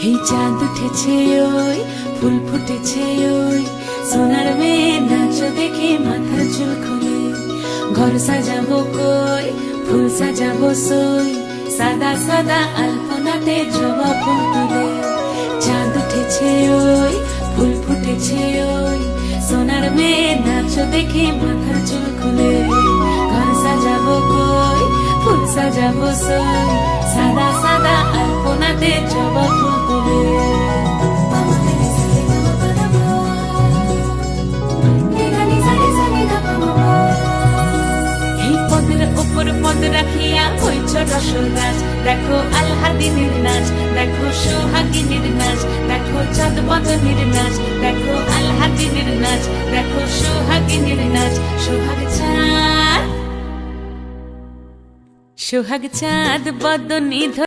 এই চাঁদ উঠেছে ওই ফুল ফুটেছে ওই সোনার মেয়ে নাচ দেখে মাথার চুল খুলে ঘর সাজাবো কই ফুল সাজাবো সই সাদা সাদা আলপনাতে জবা ফুল তুলে চাঁদ উঠেছে ওই ফুল ফুটেছে ওই সোনার মেয়ে নাচ দেখে মাথার চুল খুলে ঘর সাজাবো কই ফুল সাজাবো সই সাদা সাদা আলপনাতে জবা ফুল তুলে উপর পদ রাখিয়া হইছ রসরাজ দেখো আলহাদিনের নাচ দেখো সোহাগিনীর নাচ দেখো চাঁদ বদনের নাচ দেখো আলহাদিনের নাচ দেখো সোহাগিনীর নাচ সোহাগ চাঁদ বদনী